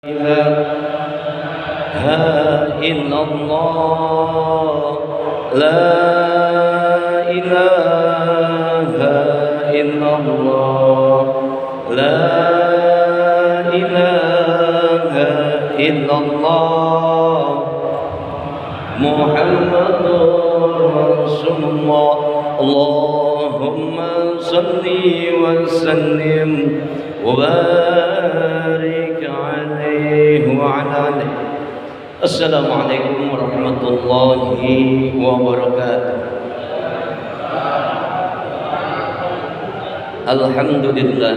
إله إلا الله لا إله إلا الله لا إله إلا الله محمد رسول الله اللهم صل وسلم وبارك عليه وعلى آله. Assalamualaikum warahmatullahi wabarakatuh. Alhamdulillah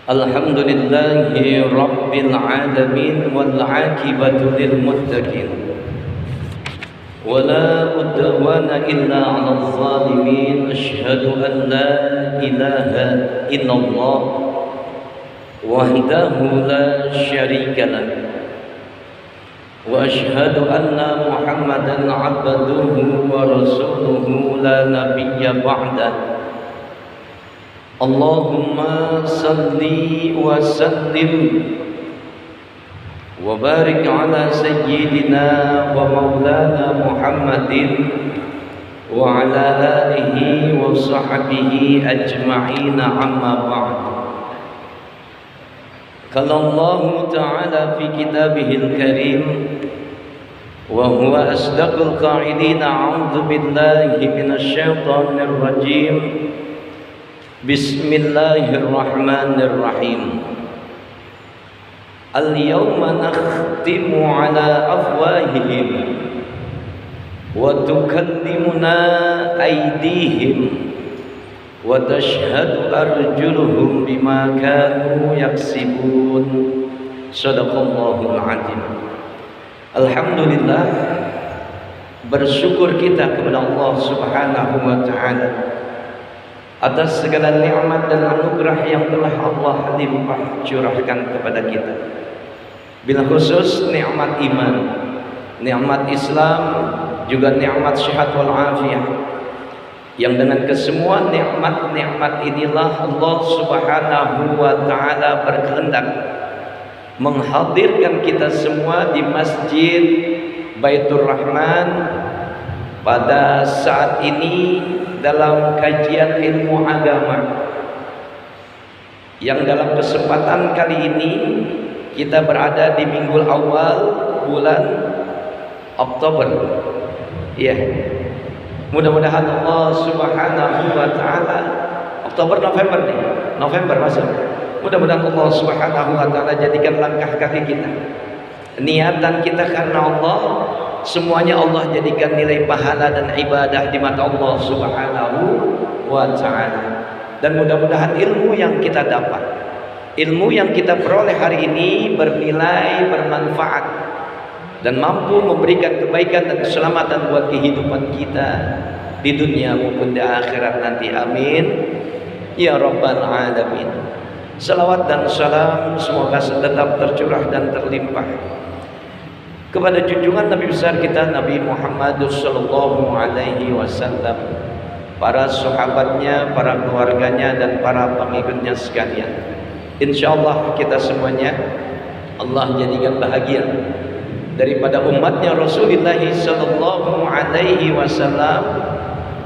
Alhamdulillahi rabbil alamin wal aqibatu lil muttaqin wala udwana illa 'alal zalimin. Asyhadu an la ilaha illallah wahdahu la syarika lah wa asyhadu anna Muhammadan 'abduhu wa rasuluhu la nabiyya ba'dah. Allahumma salli wa sallim wa barik ala sayyidina wa maulana Muhammadin wa ala alihi wa sahbihi ajma'in, amma ba'd. Qala Allah ta'ala fi kitabihil karim wa huwa asdaqul qa'ilin, a'udzu billahi minasy syaithanir rajim. Bismillahirrahmanirrahim. Al-yawma nakhtimu ala afwahihim wa tukallimuna aydihim wa tashhadu arjuluhum bima kanu yaksibun. Shadaqallahul azim. Alhamdulillah, bersyukur kita kepada Allah Subhanahu wa taala atas segala nikmat dan anugerah yang telah Allah limpah curahkan kepada kita. Bila khusus nikmat iman, nikmat Islam, juga nikmat sehat wal afiah, yang dengan kesemua nikmat-nikmat inilah Allah Subhanahu wa taala berkehendak menghadirkan kita semua di Masjid Baitur Rahman pada saat ini dalam kajian ilmu agama, yang dalam kesempatan kali ini kita berada di minggu awal bulan Oktober. Ya, mudah-mudahan Allah Subhanahu wa taala, Oktober November nih, November masuk. Mudah-mudahan Allah Subhanahu wa taala jadikan langkah kaki kita, niatan kita karena Allah, semuanya Allah jadikan nilai pahala dan ibadah di mata Allah Subhanahu wa ta'ala. Dan mudah-mudahan ilmu yang kita dapat, ilmu yang kita peroleh hari ini bernilai, bermanfaat, dan mampu memberikan kebaikan dan keselamatan buat kehidupan kita di dunia maupun di akhirat nanti. Amin ya rabbal alamin. Salawat dan salam semoga tetap tercurah dan terlimpah kepada junjungan Nabi besar kita Nabi Muhammad sallallahu alaihi wasallam, para sahabatnya, para keluarganya, dan para pengikutnya sekalian. Insyaallah kita semuanya Allah jadikan bahagia daripada umatnya Rasulullah sallallahu alaihi wasallam,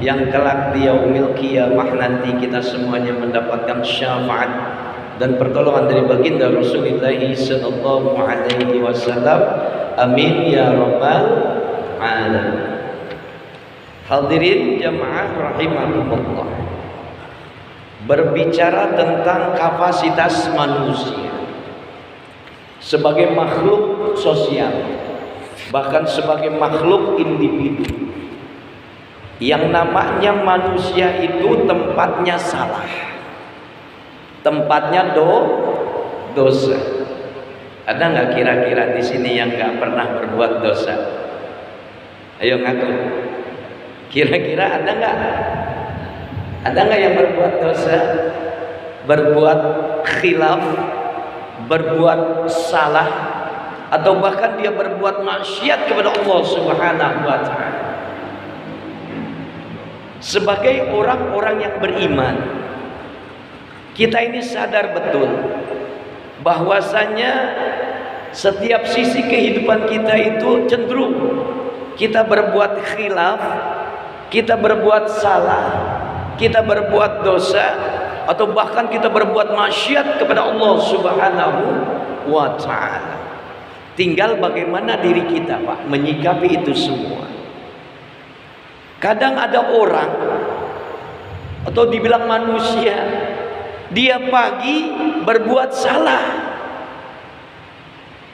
yang kelak di yaumil qiyamah nanti kita semuanya mendapatkan syafaat dan pertolongan dari baginda Rasulullah sallallahu alaihi wasallam. Amin ya rabbal alamin. Hadirin jamaah rahimakumullah, berbicara tentang kapasitas manusia sebagai makhluk sosial, bahkan sebagai makhluk individu, yang namanya manusia itu tempatnya salah, tempatnya dosa. Ada nggak kira-kira di sini yang nggak pernah berbuat dosa? Ayo ngaku. Kira-kira ada nggak? Ada nggak yang berbuat dosa, berbuat khilaf, berbuat salah, atau bahkan dia berbuat maksiat kepada Allah Subhanahu wa taala? Sebagai orang-orang yang beriman, kita ini sadar betul bahwasanya setiap sisi kehidupan kita itu cenderung kita berbuat khilaf, kita berbuat salah, kita berbuat dosa, atau bahkan kita berbuat maksiat kepada Allah Subhanahu wa ta'ala. Tinggal bagaimana diri kita, Pak, menyikapi itu semua. Kadang ada orang atau dibilang manusia, dia pagi berbuat salah,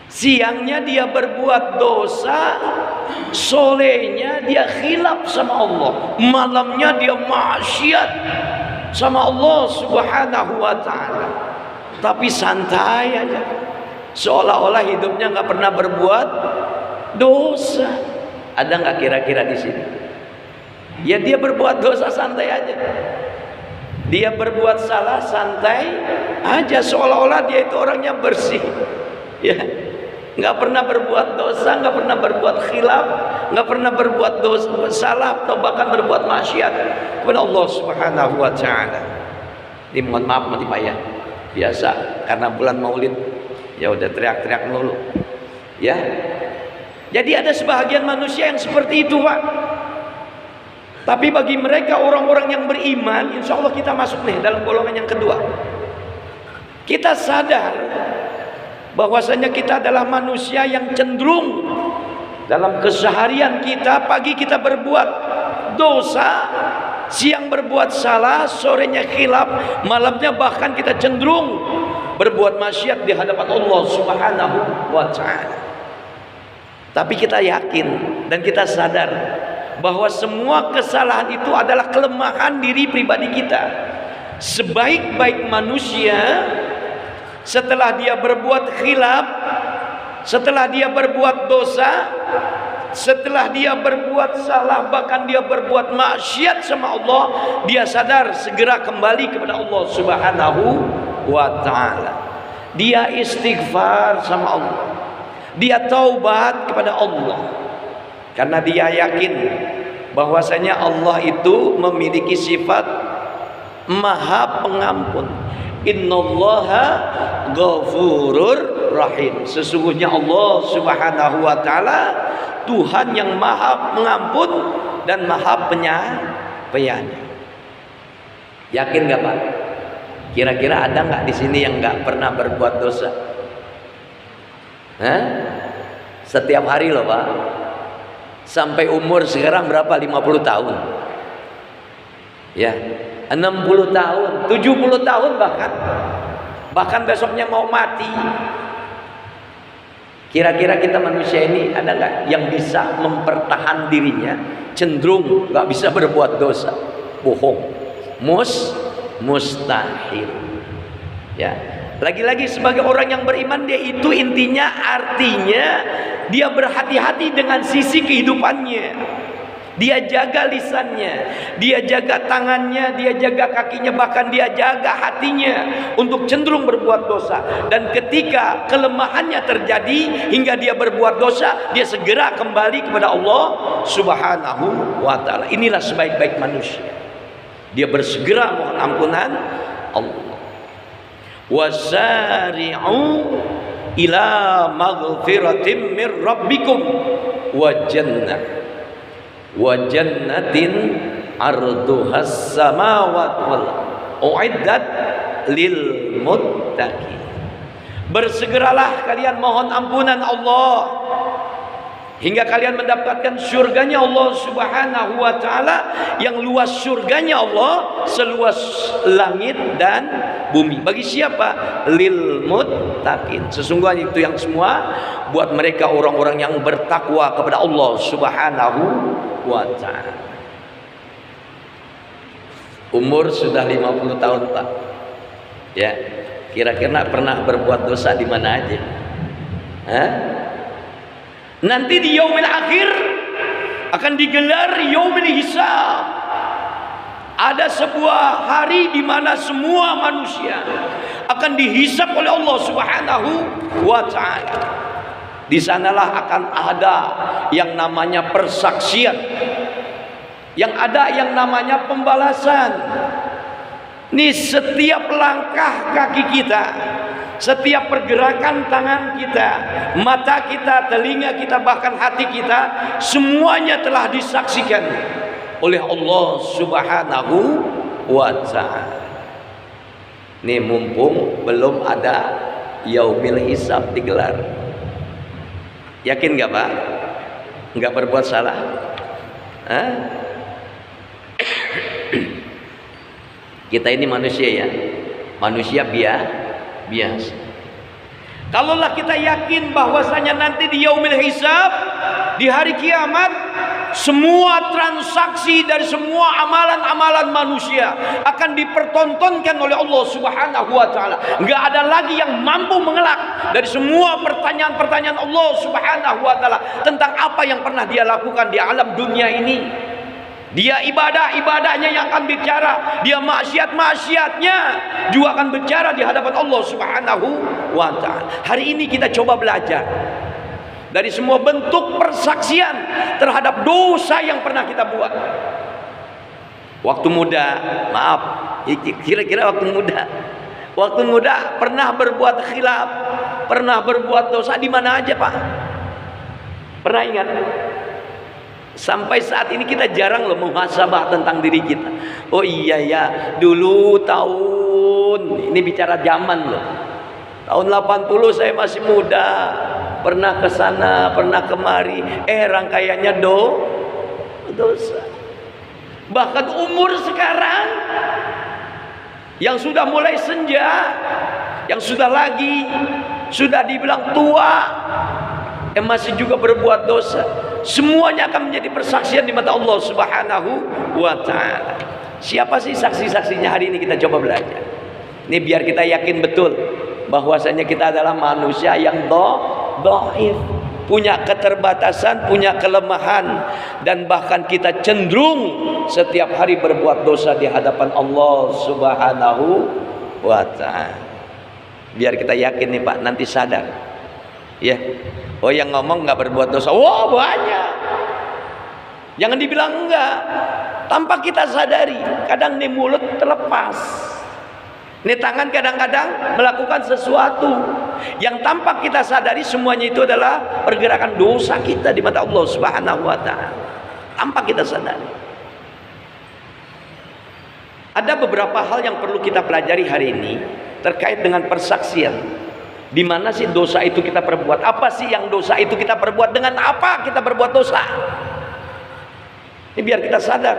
siangnya dia berbuat dosa, sorenya dia khilaf sama Allah, malamnya dia maksiat sama Allah Subhanahu wa ta'ala. Tapi santai aja, seolah-olah hidupnya nggak pernah berbuat dosa. Ada nggak kira-kira di sini? Ya, dia berbuat dosa santai aja, dia berbuat salah santai aja, seolah-olah dia itu orangnya bersih. Ya, nggak pernah berbuat dosa, nggak pernah berbuat khilaf, nggak pernah berbuat dosa salah atau bahkan berbuat maksiat kepada Allah Subhanahu wa ta'ala. Ini mohon maaf mati Pak ya, biasa karena bulan Maulid ya udah teriak-teriak mulu ya. Jadi ada sebahagian manusia yang seperti itu, Pak. Tapi bagi mereka orang-orang yang beriman, insya Allah kita masuk nih dalam golongan yang kedua. Kita sadar bahwasanya kita adalah manusia yang cenderung dalam keseharian kita, pagi kita berbuat dosa, siang berbuat salah, sorenya khilaf, malamnya bahkan kita cenderung berbuat maksiat di hadapan Allah Subhanahu wa ta'ala. Tapi kita yakin dan kita sadar bahwa semua kesalahan itu adalah kelemahan diri pribadi kita. Sebaik-baik manusia, setelah dia berbuat khilaf, setelah dia berbuat dosa, setelah dia berbuat salah, bahkan dia berbuat maksiat sama Allah, dia sadar segera kembali kepada Allah Subhanahu wa ta'ala. Dia istighfar sama Allah, dia taubat kepada Allah, karena dia yakin bahwasanya Allah itu memiliki sifat Maha Pengampun. Innallaha ghafurur rahim. Sesungguhnya Allah Subhanahu wa ta'ala Tuhan yang Maha Pengampun dan Maha Penyayang. Yakin nggak, Pak? Kira-kira ada nggak di sini yang nggak pernah berbuat dosa? Hah? Setiap hari loh, Pak. Sampai umur sekarang berapa? 50 tahun. Ya, 60 tahun, 70 tahun bahkan besoknya mau mati. Kira-kira kita manusia ini ada nggak yang bisa mempertahan dirinya cenderung nggak bisa berbuat dosa? Bohong, mustahil. Ya, lagi-lagi sebagai orang yang beriman, dia itu artinya dia berhati-hati dengan sisi kehidupannya. Dia jaga lisannya, dia jaga tangannya, dia jaga kakinya, bahkan dia jaga hatinya untuk cenderung berbuat dosa. Dan ketika kelemahannya terjadi hingga dia berbuat dosa, dia segera kembali kepada Allah Subhanahu wa ta'ala. Inilah sebaik-baik manusia. Dia bersegera mohon ampunan Allah. Wasari'u ila maghfiratin mir rabbikum wa jannatin arduhas samawat wal uiddat lil muttaqin. Bersegeralah kalian mohon ampunan Allah hingga kalian mendapatkan surganya Allah Subhanahu wa ta'ala, yang luas surganya Allah seluas langit dan bumi. Bagi siapa? Lil muttaqin. Sesungguhnya itu yang semua buat mereka orang-orang yang bertakwa kepada Allah Subhanahu wa ta'ala. Umur sudah 50 tahun, Pak. Ya, kira-kira pernah berbuat dosa di mana aja? Hah? Nanti di yaumil akhir akan digelar yaumil hisab. Ada sebuah hari di mana semua manusia akan dihisab oleh Allah Subhanahu wa ta'ala. Di sanalah akan ada yang namanya persaksian, yang ada yang namanya pembalasan. Nih, setiap langkah kaki kita Setiap pergerakan tangan kita, mata kita, telinga kita, bahkan hati kita, semuanya telah disaksikan oleh Allah Subhanahu wa ta'ala. Ini mumpung belum ada yaumil hisab digelar. Yakin nggak Pak? Nggak berbuat salah? Hah? Kita ini manusia ya, manusia biasa. Kalaulah kita yakin bahwasanya nanti di yaumil hisab, di hari kiamat, semua transaksi dari semua amalan-amalan manusia akan dipertontonkan oleh Allah Subhanahu wa ta'ala. Enggak ada lagi yang mampu mengelak dari semua pertanyaan-pertanyaan Allah Subhanahu wa ta'ala tentang apa yang pernah dia lakukan di alam dunia ini. Dia ibadahnya yang akan bicara, dia maksiatnya juga akan bicara di hadapan Allah Subhanahu wa ta'ala. Hari ini kita coba belajar dari semua bentuk persaksian terhadap dosa yang pernah kita buat. Waktu muda, maaf, kira-kira waktu muda pernah berbuat khilaf, pernah berbuat dosa di mana aja Pak? Pernah ingat? Sampai saat ini kita jarang loh muhasabah tentang diri kita. Oh iya ya, dulu tahun, ini bicara zaman loh, tahun 80 saya masih muda, pernah ke sana, pernah kemari, rangkaiannya dosa. Bahkan umur sekarang yang sudah mulai senja, yang sudah dibilang tua, masih juga berbuat dosa. Semuanya akan menjadi persaksian di mata Allah Subhanahu wa ta'ala. Siapa sih saksi-saksinya hari ini? Kita coba belajar. Ini biar kita yakin betul bahwasanya kita adalah manusia yang dhaif, punya keterbatasan, punya kelemahan, dan bahkan kita cenderung setiap hari berbuat dosa di hadapan Allah Subhanahu wa ta'ala. Biar kita yakin nih Pak, nanti sadar ya. Oh yang ngomong nggak berbuat dosa, wah banyak. Jangan dibilang enggak, tanpa kita sadari. Kadang nih mulut terlepas, nih tangan kadang-kadang melakukan sesuatu yang tanpa kita sadari, semuanya itu adalah pergerakan dosa kita di mata Allah Subhanahu wa ta'ala, tanpa kita sadari. Ada beberapa hal yang perlu kita pelajari hari ini terkait dengan persaksian. Di mana sih dosa itu kita perbuat? Apa sih yang dosa itu kita perbuat? Dengan apa kita berbuat dosa? Ini biar kita sadar.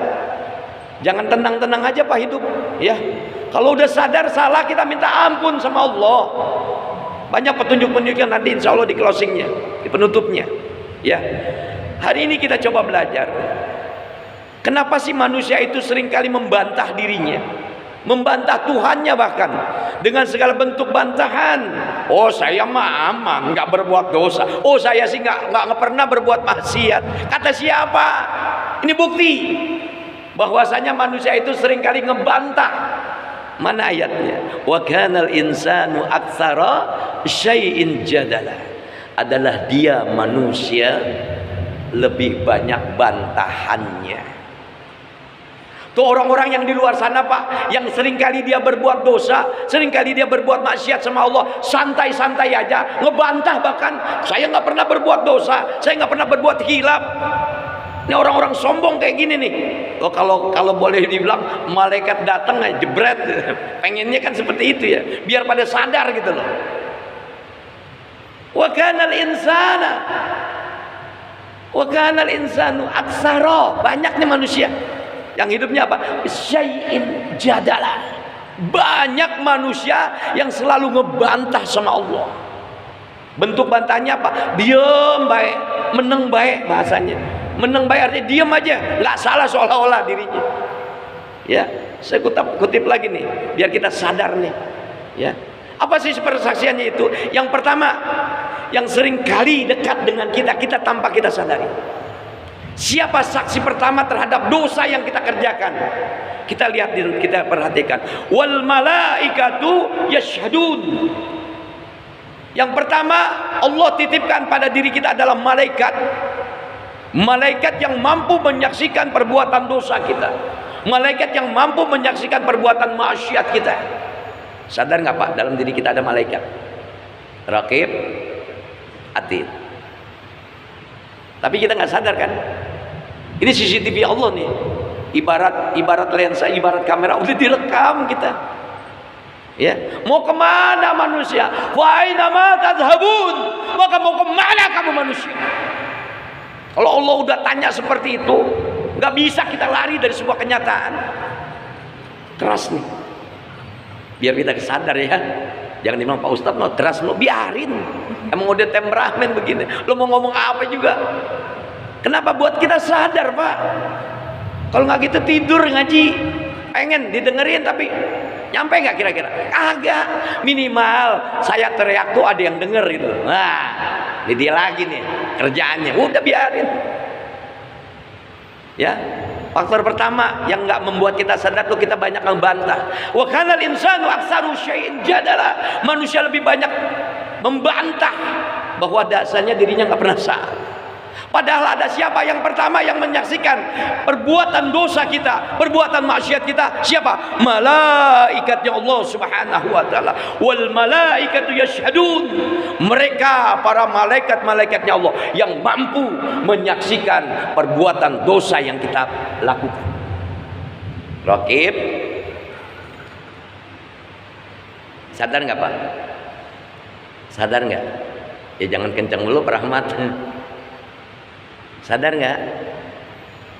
Jangan tenang-tenang aja Pak hidup, ya. Kalau udah sadar salah, kita minta ampun sama Allah. Banyak petunjuk-petunjuknya nanti insya Allah di closingnya, di penutupnya, ya. Hari ini kita coba belajar. Kenapa sih manusia itu seringkali membantah dirinya, membantah Tuhannya, bahkan dengan segala bentuk bantahan. Oh saya mah aman, nggak berbuat dosa. Oh saya sih nggak pernah berbuat maksiat. Kata siapa? Ini bukti bahwasanya manusia itu seringkali ngebantah. Mana ayatnya? Wa kanal insanu aktsara syai'in jadala. Adalah dia manusia lebih banyak bantahannya. Tuh orang-orang yang di luar sana Pak, yang seringkali dia berbuat dosa, seringkali dia berbuat maksiat sama Allah, santai-santai aja, ngebantah bahkan, saya nggak pernah berbuat dosa, saya nggak pernah berbuat khilaf. Ini orang-orang sombong kayak gini nih. Oh, kalau boleh dibilang malaikat datang aja jebret, pengennya kan seperti itu ya, biar pada sadar gitu loh. Wa kanal insanu aktsara, banyaknya manusia yang hidupnya apa? Syai'in jadala. Banyak manusia yang selalu ngebantah sama Allah. Bentuk bantahnya apa? Diam baik, meneng baik bahasanya. Meneng baik artinya diam aja, nggak salah seolah-olah dirinya. Ya, saya kutip lagi nih, biar kita sadar nih. Ya, apa sih persaksiannya itu? Yang pertama, yang sering kali dekat dengan kita tanpa kita sadari. Siapa saksi pertama terhadap dosa yang kita kerjakan? Kita lihat, kita perhatikan. Wal malaikatu yashhadun. Yang pertama, Allah titipkan pada diri kita adalah malaikat. Malaikat yang mampu menyaksikan perbuatan dosa kita. Malaikat yang mampu menyaksikan perbuatan maksiat kita. Sadar nggak Pak, dalam diri kita ada malaikat? Raqib, Atid. Tapi kita nggak sadar kan? Ini CCTV Allah nih. Ibarat lensa, ibarat kamera, udah direkam kita. Ya, mau kemana manusia? Wa aina ma tadhhabun? Maka mau kemana kamu manusia? Kalau Allah udah tanya seperti itu, nggak bisa kita lari dari sebuah kenyataan. Keras nih. Biar kita sadar ya. Jangan dibilang Pak Ustadz mau keras, lo biarin. Emang udah temperamen begini. Lo mau ngomong apa juga? Kenapa buat kita sadar, Pak? Kalau nggak gitu tidur ngaji, pengen didengerin tapi nyampe nggak kira-kira? Agak. Minimal saya teriak tuh ada yang denger gitu. Nah, ini dia lagi nih kerjaannya. Udah biarin. Ya. Faktor pertama yang nggak membuat kita sadar tuh kita banyak membantah. Wa kanal insanu aktsaru syai'in jadala. Manusia lebih banyak membantah bahwa dasarnya dirinya nggak pernah salah. Padahal ada siapa yang pertama yang menyaksikan perbuatan dosa kita, perbuatan maksiat kita? Siapa? Malaikatnya Allah Subhanahu wa taala. Wal malaikatu yashhadun. Mereka para malaikat-malaikatnya Allah yang mampu menyaksikan perbuatan dosa yang kita lakukan. Raqib. Sadar nggak Pak? Sadar nggak? Ya jangan kencang dulu Pak Rahmat. Sadar nggak?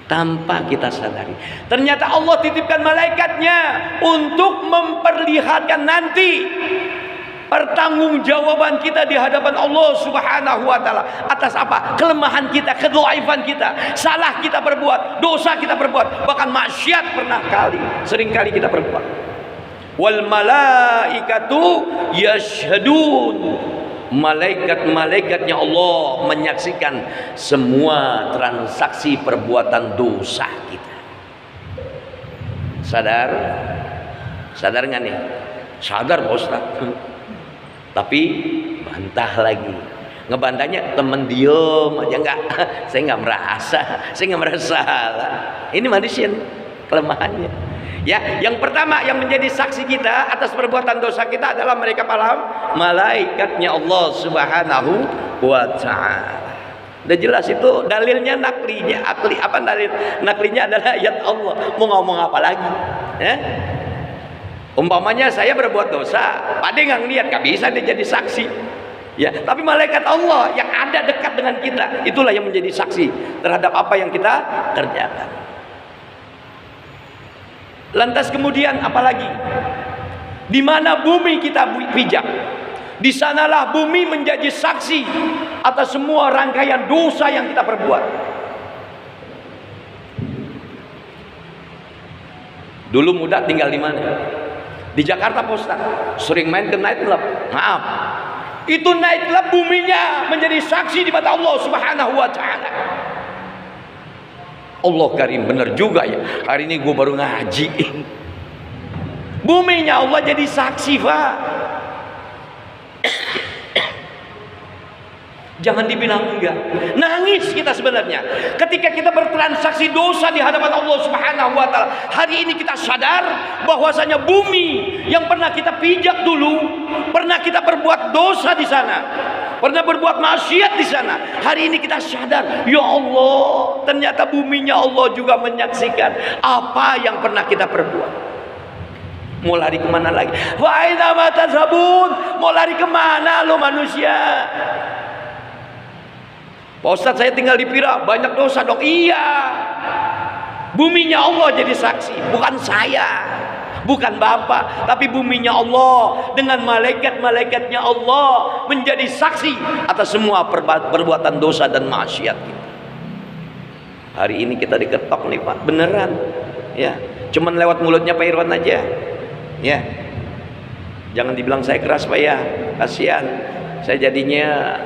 Tanpa kita sadari, ternyata Allah titipkan malaikatnya untuk memperlihatkan nanti pertanggungjawaban kita di hadapan Allah Subhanahu wa taala atas apa? Kelemahan kita, kedhaifan kita, salah kita berbuat, dosa kita berbuat, bahkan maksiat sering kali kita berbuat. Wal malaikatu yashhadun. Malaikat-malaikatnya Allah menyaksikan semua transaksi perbuatan dosa kita. Sadar? Sadar nggak nih? Sadar Pak Ustaz. Tapi bantah lagi. Ngebantahnya temen diem aja, nggak. Saya nggak merasa salah. Ini manusia nih, kelemahannya. Ya, yang pertama yang menjadi saksi kita atas perbuatan dosa kita adalah mereka malaikatnya Allah Subhanahu wa taala. Udah jelas itu dalilnya naklinya, naklinya adalah ayat Allah. Mau ngomong apa lagi? Ya? Umpamanya saya berbuat dosa, Pak De nggak ngeliat, nggak bisa dia jadi saksi. Ya, tapi malaikat Allah yang ada dekat dengan kita, itulah yang menjadi saksi terhadap apa yang kita kerjakan. Lantas kemudian apalagi? Di mana bumi kita pijak, di sanalah bumi menjadi saksi atas semua rangkaian dosa yang kita perbuat. Dulu muda tinggal di mana? Di Jakarta Pak Ustaz. Sering main ke night club. Maaf. Itu night club buminya menjadi saksi di mata Allah Subhanahu wa taala. Allah Karim, bener juga ya. Hari ini gue baru ngaji. Buminya Allah jadi saksi, Pak. Jangan dibilang enggak. Nangis kita sebenarnya ketika kita bertransaksi dosa di hadapan Allah Subhanahu wa taala. Hari ini kita sadar bahwasanya bumi yang pernah kita pijak dulu, pernah kita berbuat dosa di sana, pernah berbuat maksiat di sana. Hari ini kita sadar, ya Allah, ternyata buminya Allah juga menyaksikan apa yang pernah kita perbuat. Mau lari kemana lagi? Wa aina ma tazhabun? Mau lari kemana lo manusia? Pak Ustadz, saya tinggal di Pira, banyak dosa dong. Iya, buminya Allah jadi saksi, bukan saya, bukan Bapak, tapi buminya Allah dengan malaikat-malaikatnya Allah menjadi saksi atas semua perbuatan dosa dan maksiat kita. Hari ini kita diketok nih Pak, beneran ya, cuman lewat mulutnya Pak Irwan aja ya. Jangan dibilang saya keras Pak ya, kasihan saya jadinya.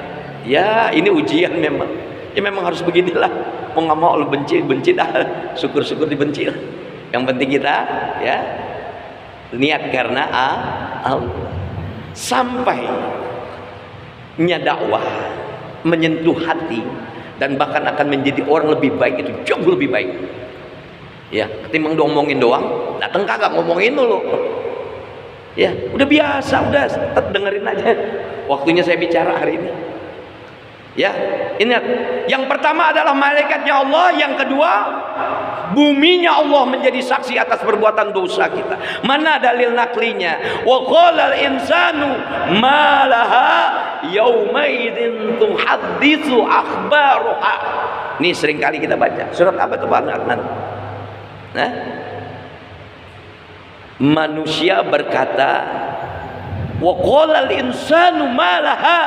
Ya ini ujian memang. Ya memang harus beginilah. Mau nggak mau lo benci dah. Syukur-syukur dibenci. Yang penting kita ya niat karena Allah. Sampai dakwah menyentuh hati dan bahkan akan menjadi orang lebih baik, itu jauh lebih baik. Ya, ketimbang ngomongin doang, datang kagak ngomongin lo. Ya, udah biasa, udah tetap dengerin aja. Waktunya saya bicara hari ini. Ya, ingat, yang pertama adalah malaikatnya Allah, yang kedua buminya Allah menjadi saksi atas perbuatan dosa kita. Mana dalil naklinya? Wa qala al-insanu ma laha yauma idzin tuhadditsu akhbaruha. Ini sering kali kita baca. Surat apa itu Bang Adnan? Nah, manusia berkata, wa qala al-insanu ma laha.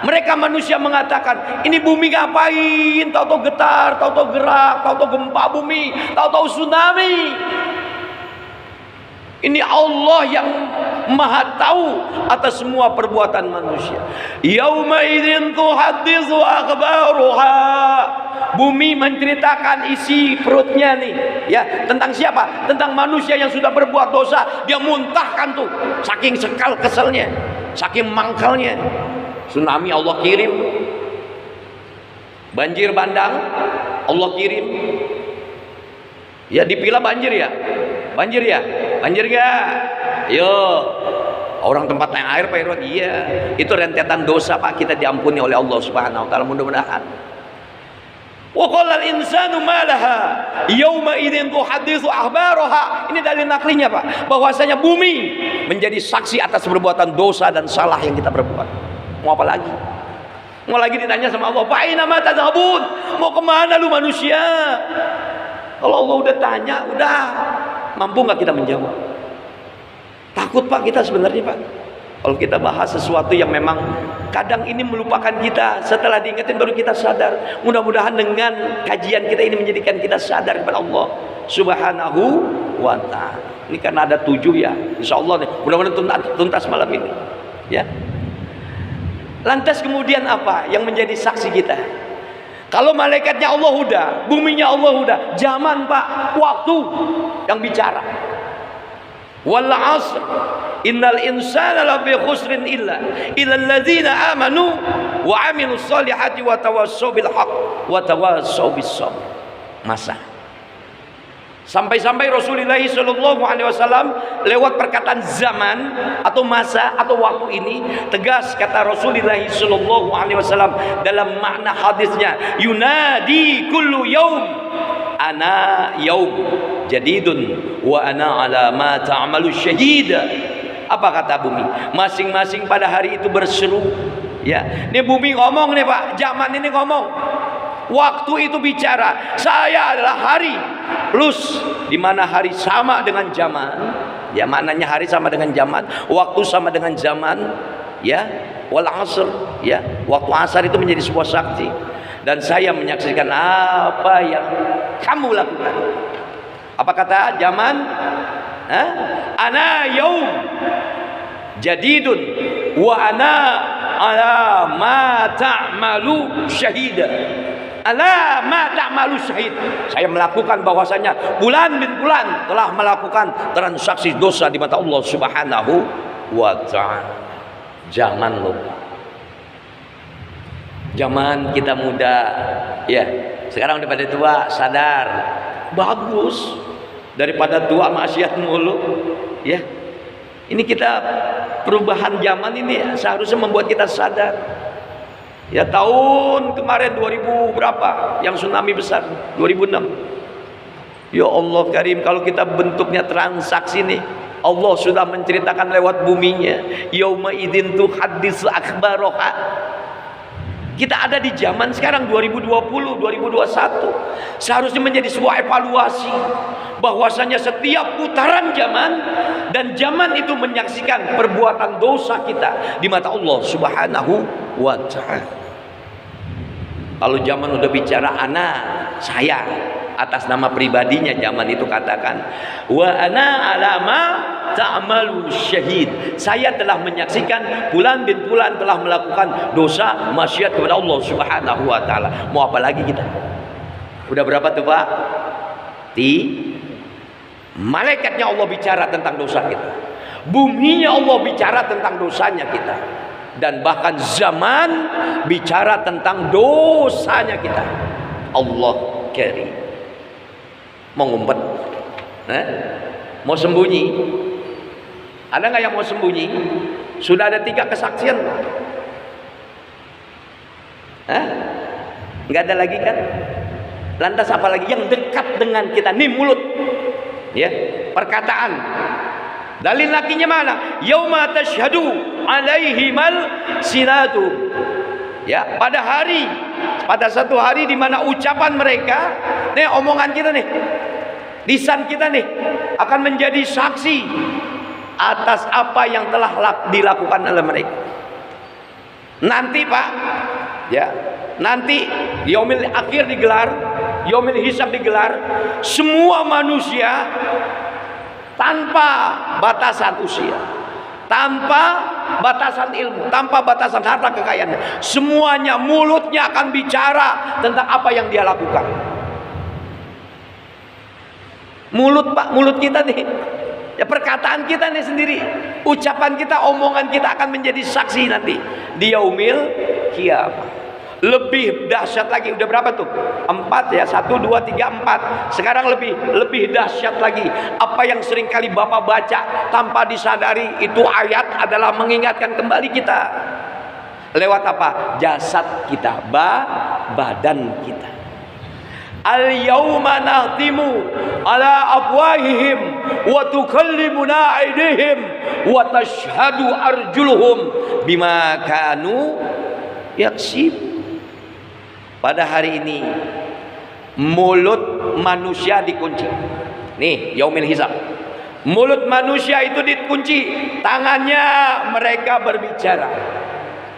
Mereka manusia mengatakan, ini bumi ngapain? Tahu-tahu getar, tahu-tahu gerak, tahu-tahu gempa bumi, tahu-tahu tsunami. Ini Allah yang Maha tahu atas semua perbuatan manusia. Yauma idzin tuhadditsu akhbaruha. Bumi menceritakan isi perutnya nih, ya, tentang siapa? Tentang manusia yang sudah berbuat dosa. Dia muntahkan tuh, saking sekal keselnya, saking mangkalnya. Tsunami Allah kirim, banjir bandang Allah kirim. Ya, dipilah banjir ya, banjir ya, banjir gak? Yo, orang tempatnya air Pak Irwan, iya. Itu rentetan dosa Pak, kita diampuni oleh Allah Subhanahu Wa Taala, mudah-mudahan. Wa qala al-insanu ma laha yauma idzin tuhadditsu akhbaraha. Ini dalil naklinya Pak, bahwasanya bumi menjadi saksi atas perbuatan dosa dan salah yang kita perbuat. Mau apa lagi? Mau lagi ditanya sama Allah, fa aina ma tadhhabun? Mau kemana lu manusia? Kalau Allah udah tanya, udah, mampu nggak kita menjawab? Takut Pak kita sebenarnya Pak. Kalau kita bahas sesuatu yang memang kadang ini melupakan kita, setelah diingetin baru kita sadar. Mudah-mudahan dengan kajian kita ini menjadikan kita sadar kepada Allah Subhanahu wa Ta'ala. Ini karena ada 7 ya, insya Allah nih, mudah-mudahan tuntas malam ini, ya. Lantas kemudian apa yang menjadi saksi kita? Kalau malaikatnya Allah udah, buminya Allah udah, zaman Pak, waktu yang bicara. Wal 'asr innal insana lafi khusrin illa alladzina amanu wa 'amilus solihati wa tawassaw bil haqq wa tawassaw bis sabr. Masa sampai-sampai Rasulullah SAW lewat perkataan zaman atau masa atau waktu ini tegas kata Rasulullah SAW dalam makna hadisnya, yunadi kullu yaum ana yaum jadidun wa ana ala ma ta'malu syahida. Apa kata bumi? Masing-masing pada hari itu berseru, ya. Ini bumi ngomong nih Pak, zaman ini ngomong, waktu itu bicara, saya adalah hari plus, di mana hari sama dengan zaman, ya, maknanya hari sama dengan zaman, waktu sama dengan zaman, ya. Wal 'asr, ya, waktu asar itu menjadi sebuah saksi, dan saya menyaksikan apa yang kamu lakukan. Apa kata zaman? Ana yaum jadidun wa ana ala ma ta'malu syahida. Ala ma ta'malu syahid. Saya melakukan bahwasanya bulan bin bulan telah melakukan transaksi dosa di mata Allah Subhanahu wa Ta'ala. Zaman lupa. Zaman kita muda, ya. Sekarang udah pada tua, sadar. Bagus daripada tua maksiat mulu, ya. Ini kita perubahan zaman ini seharusnya membuat kita sadar. Ya, tahun kemarin 2000 berapa yang tsunami besar 2006. Ya Allah Karim, kalau kita bentuknya transaksi nih, Allah sudah menceritakan lewat buminya, yauma idzin tuhadditsu akhbaraha. Kita ada di zaman sekarang 2020, 2021. Seharusnya menjadi sebuah evaluasi bahwasanya setiap putaran zaman dan zaman itu menyaksikan perbuatan dosa kita di mata Allah Subhanahu wa Ta'ala. Kalau zaman udah bicara anak, saya atas nama pribadinya zaman itu katakan, wa ana alama ta'malu syahid. Saya telah menyaksikan bulan bin bulan telah melakukan dosa maksiat kepada Allah Subhanahu wa Ta'ala. Mau apa lagi kita? Udah berapa tuh Pak? Malaikatnya Allah bicara tentang dosa kita, buminya Allah bicara tentang dosanya kita, dan bahkan zaman bicara tentang dosanya kita. Allah Karim. Mau ngumpet, mau sembunyi, Ada nggak yang mau sembunyi? Sudah ada 3 kesaksian. Hah? Nggak ada lagi kan? Lantas apa lagi yang dekat dengan kita? Nih mulut, ya, perkataan. Dalil lakinya mana? Yauma tashhadu alaihimal sinatu. Ya, pada satu hari di mana ucapan mereka, nih omongan kita nih, lisan kita nih akan menjadi saksi atas apa yang telah dilakukan oleh mereka. Nanti Pak, ya, nanti yaumil akhir digelar, yaumil hisab digelar, semua manusia tanpa batasan usia, tanpa batasan ilmu, tanpa batasan harta kekayaan, semuanya mulutnya akan bicara tentang apa yang dia lakukan. Mulut Pak, mulut kita nih, ya, perkataan kita nih sendiri, ucapan kita, omongan kita akan menjadi saksi nanti di yaumil kiamat. Lebih dahsyat lagi, udah berapa tuh? 4 ya, 1, 2, 3, 4. Sekarang lebih dahsyat lagi. Apa yang sering kali Bapak baca tanpa disadari, itu ayat adalah mengingatkan kembali kita. Lewat apa? Jasad kita, badan kita. Al-yawma nahtimu ala afwahihim wa tukallimuna aydihim wa tashhadu arjuluhum bima kanu yaksib. Pada hari ini mulut manusia dikunci. Nih, yaumil hisab. Mulut manusia itu dikunci, tangannya mereka berbicara.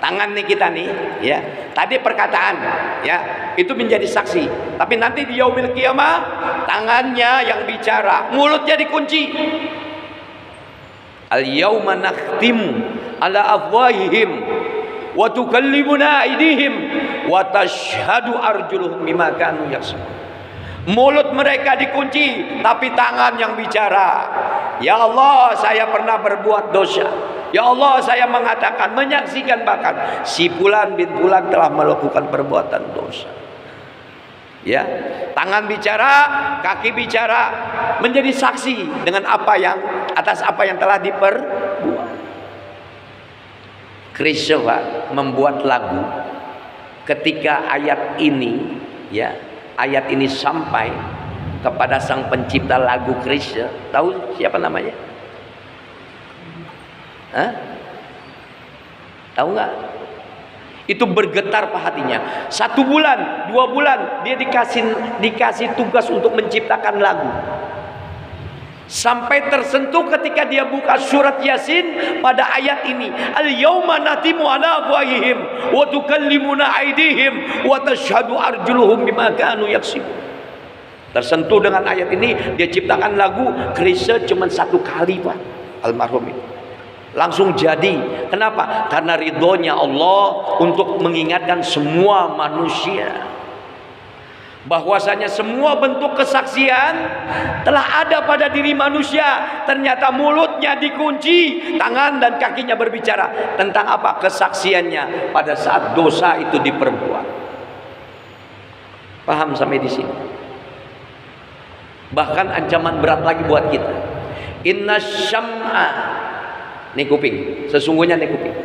Tangan nih kita nih, ya. Tadi perkataan, ya, itu menjadi saksi. Tapi nanti di yaumil qiyamah tangannya yang bicara, mulutnya dikunci. Al-yauma nakhtimu ala afwahihim wa tukallimuna aydihim wa tashhadu arjuluhum bima kanu yaksubun. Mulut mereka dikunci, tapi tangan yang bicara. Ya Allah, saya pernah berbuat dosa. Ya Allah, saya mengatakan, menyaksikan bahkan si fulan bin fulan telah melakukan perbuatan dosa. Ya, tangan bicara, kaki bicara, menjadi saksi dengan atas apa yang telah diperbuat. Krisya membuat lagu ketika ayat ini, ya, ayat ini sampai kepada sang pencipta lagu Krisya. Tahu siapa namanya? Hah? Tahu nggak? Itu bergetar hatinya. 1 bulan, 2 bulan dia dikasih tugas untuk menciptakan lagu. Sampai tersentuh ketika dia buka surat Yasin pada ayat ini. Al-yauma natimu ala afwahihim wa tukallimuna aydihim wa tashhadu arjuluhum bima kanu yaksibun. Tersentuh dengan ayat ini, dia ciptakan lagu Krisya cuma 1 kali Pak, almarhum itu. Langsung jadi. Kenapa? Karena ridhonya Allah untuk mengingatkan semua manusia bahwasanya semua bentuk kesaksian telah ada pada diri manusia. Ternyata mulutnya dikunci, tangan dan kakinya berbicara tentang apa? Kesaksiannya pada saat dosa itu diperbuat. Paham sampai di sini? Bahkan ancaman berat lagi buat kita. Inna syam'a, nih kuping, sesungguhnya nih kuping,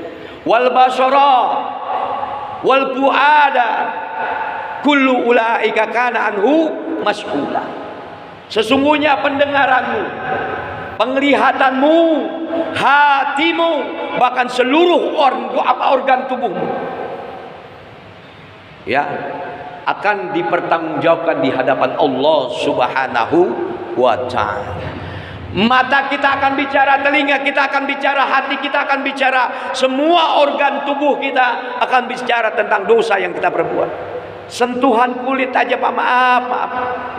wal basara wal fuada kullu ulaika kana anhu mas'ula. Sesungguhnya pendengaranmu, penglihatanmu, hatimu, bahkan seluruh organ tubuhmu, ya, akan dipertanggungjawabkan di hadapan Allah Subhanahu wa ta'ala. Mata kita akan bicara, telinga kita akan bicara, hati kita akan bicara, semua organ tubuh kita akan bicara tentang dosa yang kita perbuat. Sentuhan kulit aja Pak, maaf,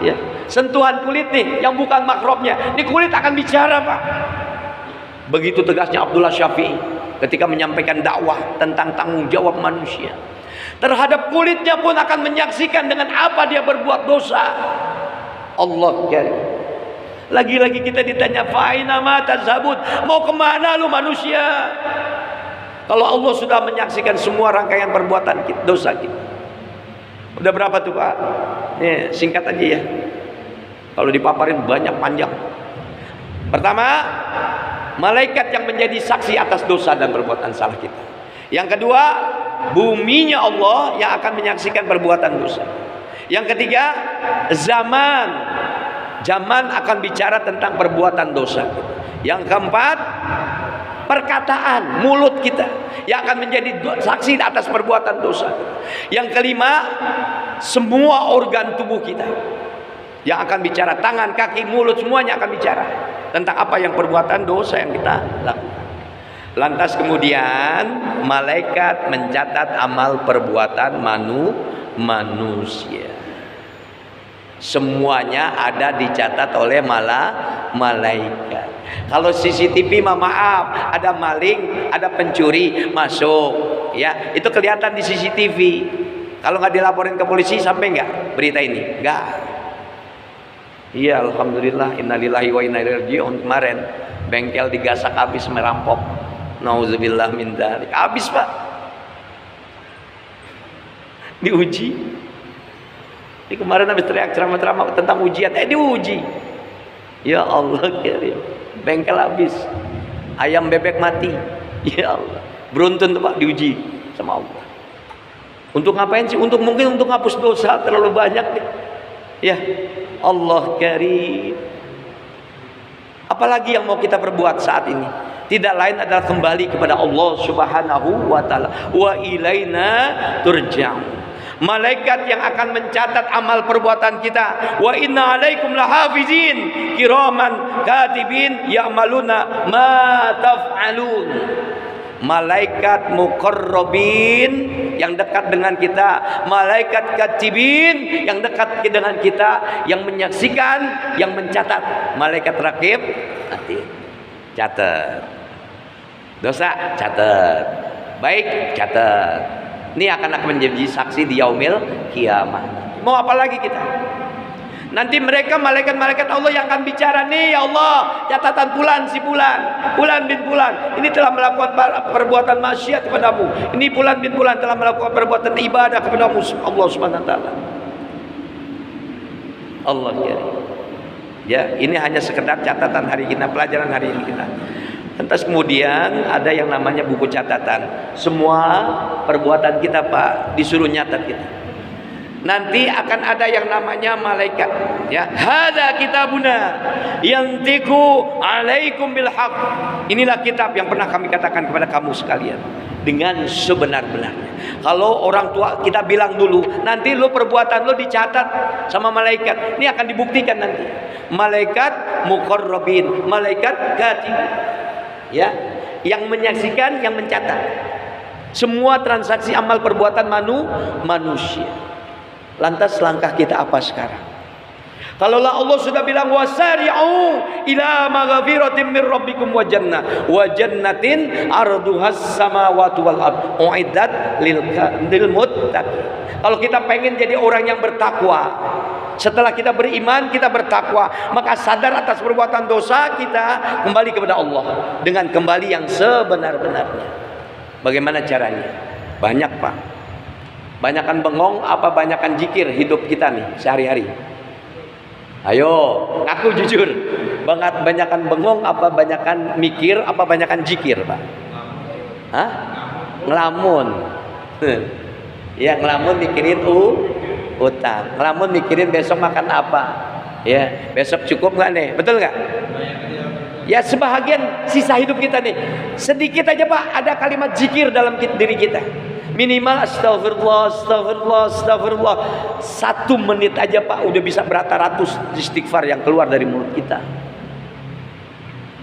ya. Sentuhan kulit nih yang bukan makrobnya, ini kulit akan bicara Pak. Begitu tegasnya Abdullah Syafi'i ketika menyampaikan dakwah tentang tanggung jawab manusia. Terhadap kulitnya pun akan menyaksikan dengan apa dia berbuat dosa. Allah karim. Lagi-lagi kita ditanya, fa'ina ma tazhabun, mau kemana lu manusia? Kalau Allah sudah menyaksikan semua rangkaian perbuatan kita, dosa kita. Udah berapa tuh Pak? Nih, singkat aja ya. Kalau dipaparin banyak, panjang. Pertama, malaikat yang menjadi saksi atas dosa dan perbuatan salah kita. Yang kedua, buminya Allah yang akan menyaksikan perbuatan dosa. Yang ketiga, zaman akan bicara tentang perbuatan dosa. Yang keempat, perkataan mulut kita yang akan menjadi saksi atas perbuatan dosa. Yang kelima, semua organ tubuh kita yang akan bicara, tangan, kaki, mulut, semuanya akan bicara tentang apa yang perbuatan dosa yang kita lakukan. Lantas kemudian malaikat mencatat amal perbuatan manusia. Semuanya ada dicatat oleh malaikat. Kalau CCTV maaf, ada maling, ada pencuri masuk, ya itu kelihatan di CCTV. Kalau nggak dilaporin ke polisi sampai nggak berita ini? Nggak. Iya, alhamdulillah, innalillahi wa inna ilaihi raji'un. Kemarin bengkel digasak habis, merampok. Nauzubillah min dzalik. Habis, Pak. Diuji. Ini kemarin habis teriak ceramah-ceramah tentang ujian, diuji. Ya Allah, kirim. Bengkel habis. Ayam bebek mati. Ya Allah. Beruntun tuh, Pak, diuji sama Allah. Untuk ngapain sih? Mungkin untuk hapus dosa terlalu banyak nih. Ya, Allah karim. Apalagi yang mau kita perbuat saat ini? Tidak lain adalah kembali kepada Allah Subhanahu wa taala. Wa ilaina turja'un. Malaikat yang akan mencatat amal perbuatan kita. Wa inna alaikum lahafizin kiraman katibin ya'maluna ma taf'alun. Malaikat muqarrabin yang dekat dengan kita, malaikat katibin yang dekat dengan kita, yang menyaksikan, yang mencatat. Malaikat rakib, catat. Dosa, catat. Baik, catat. Ini akan menjadi saksi di yaumil kiamat. Mau apa lagi kita? Nanti mereka malaikat-malaikat Allah yang akan bicara, nih ya Allah, catatan fulan si fulan bin fulan, ini telah melakukan perbuatan maksiat kepadamu. Ini fulan bin fulan telah melakukan perbuatan ibadah kepadamu, Allah Subhanahu wa taala. Allah ya, ini hanya sekedar catatan hari kita, pelajaran hari ini kita. Lantas kemudian ada yang namanya buku catatan. Semua perbuatan kita, Pak, disuruh nyatat kita. Nanti akan ada yang namanya malaikat, ya. Hadza kitabuna yantiqu alaikum bil haqq. Inilah kitab yang pernah kami katakan kepada kamu sekalian dengan sebenar-benarnya. Kalau orang tua kita bilang dulu, nanti lo perbuatan lo dicatat sama malaikat. Ini akan dibuktikan nanti. Malaikat muqarrabin, malaikat katib, ya, yang menyaksikan, yang mencatat semua transaksi amal perbuatan manusia. Lantas langkah kita apa sekarang? Kalaulah Allah sudah bilang wasari'u ila maghfiratin min rabbikum wa jannatin arduhas samawati wal ard uiddat lil muttaqin. Kalau kita pengen jadi orang yang bertakwa, setelah kita beriman, kita bertakwa, maka sadar atas perbuatan dosa, kita kembali kepada Allah dengan kembali yang sebenar-benarnya. Bagaimana caranya? Banyak, Pak. Banyakan bengong apa banyakan zikir hidup kita nih sehari-hari? Ayo, ngaku jujur. Banyakan bengong apa banyakan mikir apa banyakan zikir, Pak? Hah? Ngelamun. Ya, ngelamun mikirin utang. Ngelamun mikirin besok makan apa. Ya, besok cukup nggak nih? Betul nggak? Ya, sebahagian sisa hidup kita nih. Sedikit aja, Pak, ada kalimat zikir dalam diri kita. Minimal astagfirullah, astagfirullah, astagfirullah. 1 menit aja, Pak, udah bisa beratus istighfar yang keluar dari mulut kita.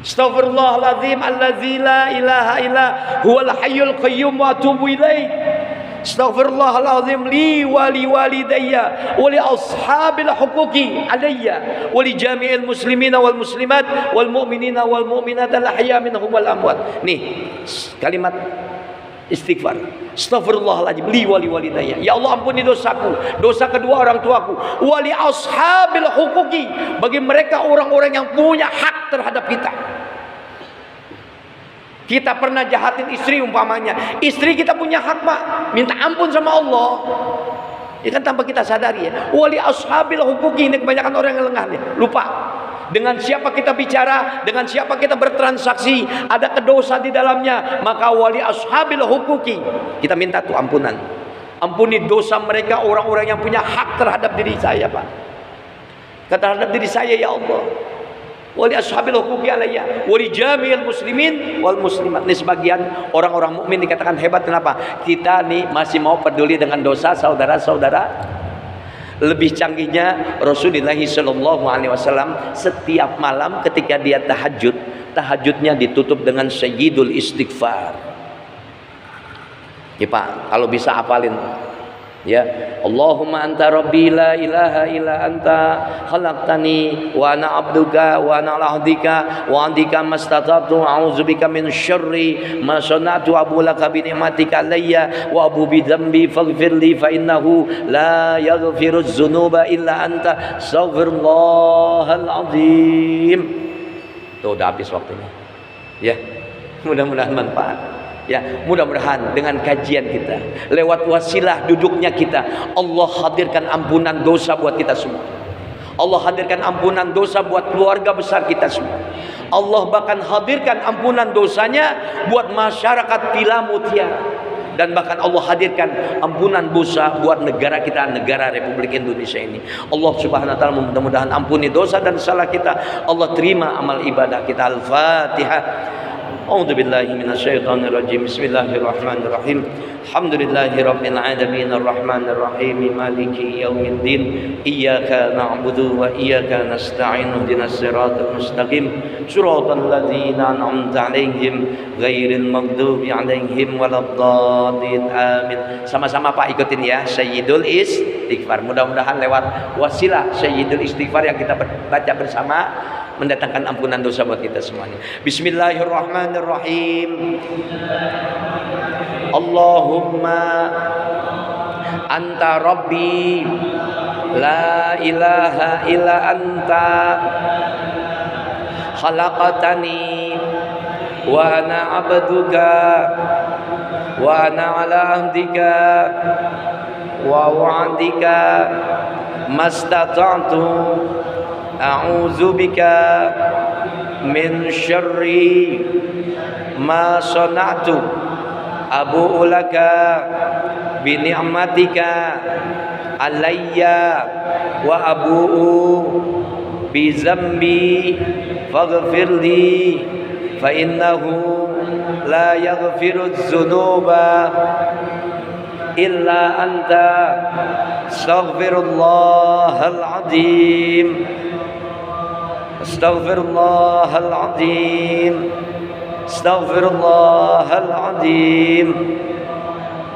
Astaghfirullahaladzim allazi la ilaha illa huwal hayyul qayyum wa atubu ilaih. Astaghfirullahaladzim li wali walidayya wa li ashabil huquqi alayya wa li jami'il muslimina wal muslimat wal mu'minina wal mu'minat al ahya minhum wal amwat. Nih kalimat istighfar. Astaghfirullahaladzim li wali walidayya. Ya Allah, ampuni dosaku, dosa kedua orang tuaku. Wali ashabil huquqi, bagi mereka orang-orang yang punya hak terhadap kita. Kita pernah jahatin istri umpamanya. Istri kita punya hak, Pak. Minta ampun sama Allah. Ini kan tanpa kita sadari, ya. Wali ashabil huquqi, ini kebanyakan orang yang lengah nih. Lupa. Dengan siapa kita bicara, dengan siapa kita bertransaksi, ada kedosa di dalamnya, maka wali ashabil hukuki, kita minta tuh ampunan. Ampuni dosa mereka, orang-orang yang punya hak terhadap diri saya, Pak. Terhadap diri saya, ya Allah. Wali ashabil hukuki alayya, wali jami'il muslimin wal muslimat. Ini sebagian orang-orang mukmin dikatakan hebat. Kenapa? Kita nih masih mau peduli dengan dosa saudara-saudara. Lebih canggihnya Rasulullah Shallallahu Alaihi Wasallam setiap malam ketika dia tahajud, tahajudnya ditutup dengan sayyidul istighfar. Ya Pak, kalau bisa hafalin. Ya, Allahumma anta rabbi la ilaha illa anta khalaqtani wa ana abduka wa ana ala ahdika wa andika mastata'tu a'udzubika min syarri ma sana'tu abu laka bi ni'matika alayya wa abu bi dhanbi faghfirli fa innahu la yaghfiruz dzunuba illa anta astaghfirullahal azim. Tuh udah habis waktunya. Ya, mudah-mudahan manfaat. Ya, mudah-mudahan dengan kajian kita, lewat wasilah duduknya kita, Allah hadirkan ampunan dosa buat kita semua. Allah hadirkan ampunan dosa buat keluarga besar kita semua. Allah bahkan hadirkan ampunan dosanya buat masyarakat Tila Mutiara. Dan bahkan Allah hadirkan ampunan dosa buat negara kita, negara Republik Indonesia ini. Allah Subhanahu wa taala mudah-mudahan ampuni dosa dan salah kita. Allah terima amal ibadah kita. Al-Fatihah. A'udzu billahi minasyaitonir rajim. Bismillahirrahmanirrahim. Alhamdulillahi rabbil alamin arrahmanir rahim maliki yaumiddin. Iyyaka na'budu wa iyyaka nasta'in. Ihdinas siratal mustaqim. Shiratal ladzina an'amta 'alaihim ghairil maghdubi 'alaihim waladdallin. Amin. Sama-sama Pak ikutin ya, Sayyidul Istighfar. Mudah-mudahan lewat wasilah Sayyidul Istighfar yang kita baca bersama mendatangkan ampunan dosa buat kita semuanya. Bismillahirrahmanirrahim. Allahumma anta rabbi la ilaha illa anta khalaqtani wa ana abduka wa ana ala ahdika wa wa'dika mastata'tu a'udzu bika min syarri ma sana'tu abu'u laka bi ni'matika alayya wa abu'u bi zambi faghfirli fa innahu la yaghfiru dzunuba illa anta astaghfirullahal azim. Astaghfirullahal azim. Astaghfirullahal azim.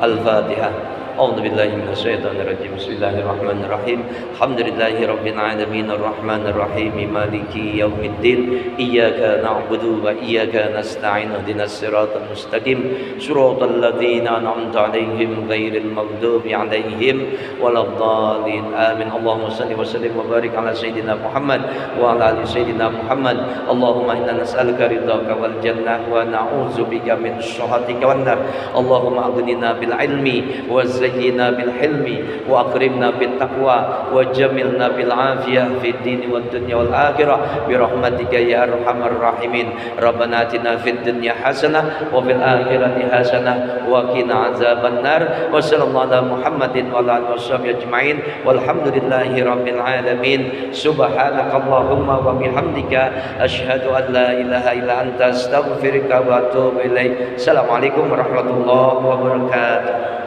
Al-Fatihah. A'udzu billahi minasyaitonir rajim. Bismillahirrahmanirrahim. Alhamdulillahi rabbil alamin arrahmanir rahim maliki yaumiddin. Iyyaka na'budu wa iyyaka nasta'in. Ihdinas siratal mustaqim. Shiratal ladzina an'amta 'alaihim ghairil maghdubi 'alaihim waladdallin. Amin. Allahumma shalli wa sallim wa barik ala sayyidina Muhammad wa ala ali sayyidina Muhammad. Allahumma inna nas'aluka ridhaka wal jannah wa na'udzubika min syahhatika wan nar. Allahumma aghnina bil ilmi wa زينا بالحلم وأكرمنا بالتقوى وجملنا بالعافية في الدين والدنيا والآخرة برحمتك يا أرحم الراحمين. ربنا آتنا في الدنيا حسنة وفي الآخرة حسنة وقنا عذاب النار. وصلى الله على محمد وعلى آله وصحبه أجمعين والحمد لله رب العالمين. سبحانك اللهم وبحمدك أشهد أن لا إله إلا أنت أستغفرك وأتوب إليك. السلام عليكم ورحمة الله وبركاته.